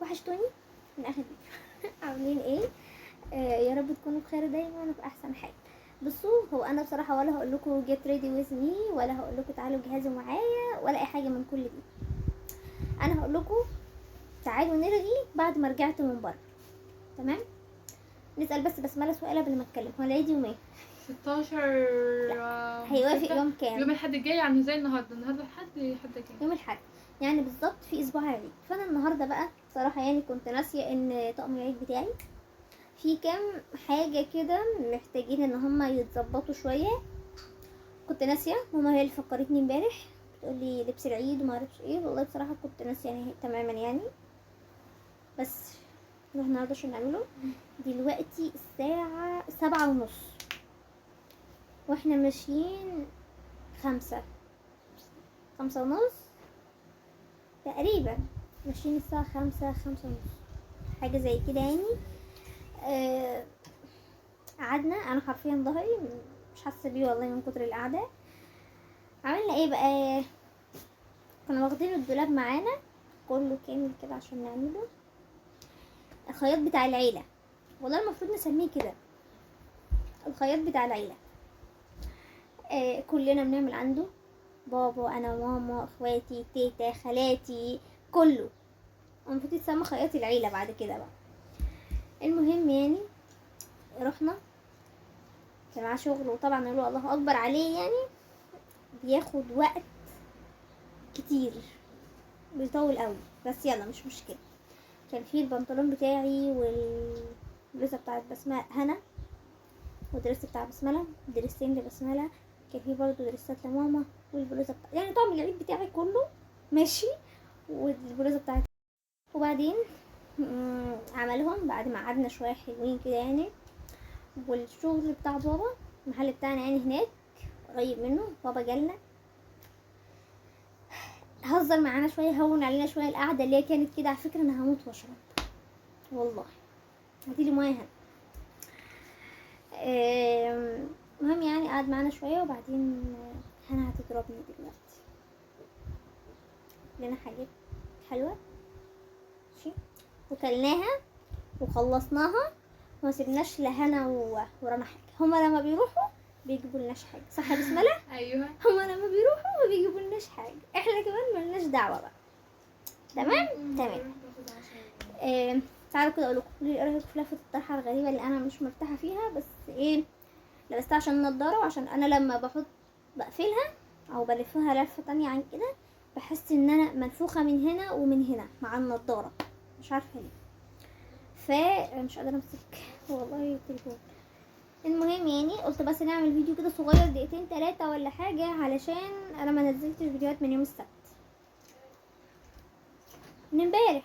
وحشتوني من اخر فيديو. عاملين ايه؟ يا رب تكونوا بخير دايما وفي احسن حال. بصوا، هو انا بصراحه ولا هقول لكم جيت ريدي ويز مي، ولا هقول لكم تعالوا جهزوا معايا، ولا اي حاجه من كل دي. انا هقول لكم تعالوا نرغي بعد ما رجعت من بره. تمام؟ نسال بس بسمله سؤال قبل ما اتكلم. هو العيد يوم ايه؟ 16 هيوافق يوم كام؟ يوم الحد الجاي، يعني زي النهارده حد جاي. يوم الحد، يعني بالظبط في اسبوع العيد. فانا النهارده بقى صراحه يعني كنت ناسيه ان طقم العيد بتاعي في كام حاجه كده محتاجين ان هما يتظبطوا شويه. كنت ناسيه، ماما هي اللي فكرتني امبارح، بتقولي لبس العيد وما اعرفش ايه. والله بصراحه كنت ناسيه يعني تماما يعني، بس نروح النهارده عشان نعمله. دلوقتي الساعه 7:30 واحنا ماشيين 5:30 تقريبا. ماشيين الساعه 5:05 حاجه زي كده يعني. قعدنا، انا حرفيا ظهري مش حاسه بيه والله من كتر القعده. عملنا ايه بقى؟ كنا واخدين الدولاب معانا كله كامل كده عشان نعمله الخياط بتاع العيله. والله المفروض نسميه كده الخياط بتاع العيله. كلنا بنعمل عنده، بابا، انا، ماما، اخواتي، تيتا، خالاتي، كله. المفروض يتسمى خياط العيله بعد كده بقى. المهم يعني رحنا، كان معاه شغل، وطبعا نقول الله اكبر عليه يعني، بياخد وقت كتير، بيطول قوي، بس يلا مش مشكله. كان فيه البنطلون بتاعي والبلوزه بتاعت بسمه هنا، والدرس بتاع بسمله، درسين لبسمله. كان فيه برضو درسات لماما، والبلوزه بتاع يعني طقم العيد بتاعي كله ماشي، والبلوزه بتاعت. وبعدين عملهم بعد ما قعدنا شويه حلوين كده يعني. والشغل بتاع بابا، المحل بتاعنا يعني هناك قريب منه، بابا جالنا هزر معانا شويه، هون علينا شويه القعده اللي هي كانت كده. على فكره انا هموت واشرب والله، هاتيلي ميه هنا. المهم يعني قعد معانا شويه، وبعدين هنا هتضربني دلوقتي لنا حاجات حلوه ماشي، وكلناها وخلصناها، وما سيبناش لهنا ورانا حاجه. هما لما بيروحوا بيجيبوا لناش حاجه، صح يا بسمله؟ ايوه، هما لما بيروحوا ما بيجيبوا لناش حاجه، احنا كمان ملناش دعوه بقى. تمام. تعالوا كده اقول لكم ايه رايكم في لفه الطرحه الغريبه اللي انا مش مرتاحه فيها، بس ايه، لبستها عشان النضاره، وعشان انا لما بقفلها او بلفها لفه تانية عن كده بحس ان انا منفوخه من هنا ومن هنا مع النضاره، مش عارفه ليه. فمش قادره امسك والله التليفون. المهم يعني قلت بس نعمل فيديو كده صغير 2-3 ولا حاجه، علشان انا ما نزلتش فيديوهات من يوم السبت، من امبارح،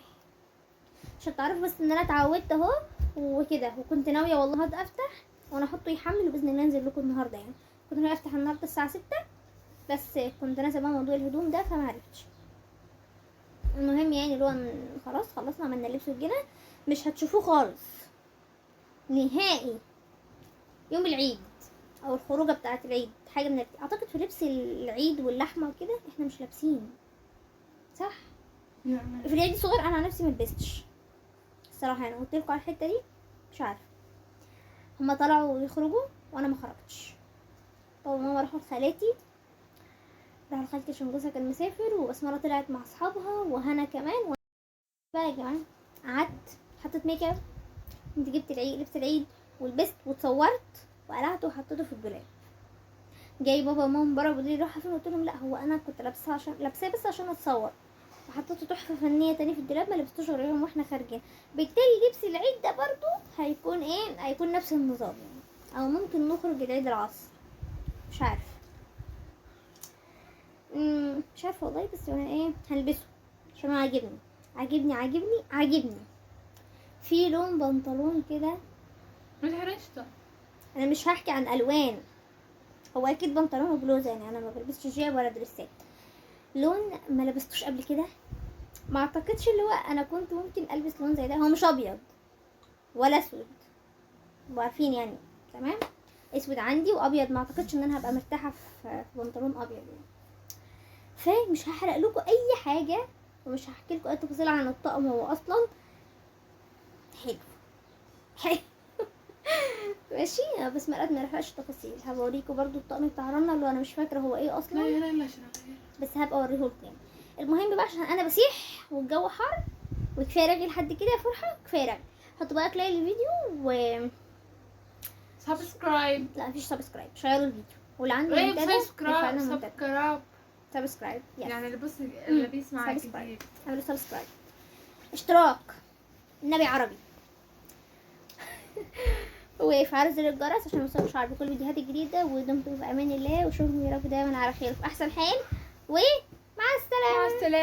عشان تعرفوا بس ان انا اتعودت اهو وكده. وكنت ناويه والله هبدا افتح وانا احطه يحمل، وباذن الله انزل لكم النهارده يعني. كنت ناويه افتح النهارده الساعه 6، بس كنت ناسيه بقى موضوع الهدوم ده فما عرفتش. المهم يعني اللي هو خلاص خلصنا عملنا اللبس وجينا. مش هتشوفوه خالص نهائي يوم العيد او الخروجه بتاعه العيد، حاجه من اعتقد في لبس العيد واللحمه وكده احنا مش لابسين، صح؟ في العيد الصغير انا عن نفسي ملبستش الصراحه يعني، قلت لكم على الحته دي. مش عارفه، هما طلعوا يخرجوا وانا ما خرجتش. بابا وماما راحوا لخالاتي، راحوا لخالتي عشان جوزها كان مسافر، وبسمره طلعت مع اصحابها، وهنا كمان. بقى يا جماعه قعدت حطيت ميك اب، انت جبت العيد لبس العيد ولبست وتصورت وقلعته وحطيته في الدولاب. جاي بابا وماما من بره بيقولوا لي رايحه فين؟ قلت لهم لا، هو انا كنت لابساه بس عشان اتصور، وحطيته تحفه فنيه تاني في الدولاب، ما لبستوش غير يوم واحنا خارجين. بالتالي لبس العيد ده برضو هيكون ايه، هيكون نفس النظام يعني، او ممكن نخرج العيد العصر، مش عارفه. مش عارفه والله، بس انا ايه هلبسه عشان هو عاجبني عاجبني عاجبني عاجبني. في لون بنطلون كده، مش عرفت. انا مش هحكي عن الوان، هو اكيد بنطلون وبلوزه يعني، انا ما بلبسش جيب ولا دريسات. لون ما لبستوش قبل كده، ما اعتقدش اللي هو انا كنت ممكن البس لون زي ده. هو مش ابيض ولا اسود، عارفين يعني، تمام؟ اسود عندي وابيض، ما اعتقدش ان انا هبقى مرتاحه في بنطلون ابيض يعني. فمش هحرق لكم اي حاجه، ومش هحكي لكم اي تفاصيل عن الطقم. هو اصلا حلو حلو. ماشي. بس مرات ما نحرقش تفاصيل. هبوريكم برضو الطقم بتاع رنا اللي انا مش فاكره هو ايه لا اصلا، يا لا عشان أغير. بس هبقى اوريهولكم يعني. المهم بقى عشان انا بسيح والجو حر وكفايه رغي لحد كده يا فرحه، كفايه رغي. حطوا بقى لايك للفيديو و سبسكرايب. لا مفيش سبسكرايب، شيروا الفيديو، واللي عنده ايه منتدى سبسكرايب يفعلنا منتدى. سبسكرايب سبسكرايب يس. يعني اللي بص اللي بيسمع سبسكرايب. الجديد. اعملوا سبسكرايب، اشتراك، النبي عربي. وفعلوا زر الجرس عشان يوصلكوا شعر بكل الفيديوهات الجديده. ودمتم في امان الله، واشوفكم يا رب دايما على خير في احسن حال، ومع السلامه. مع السلامة.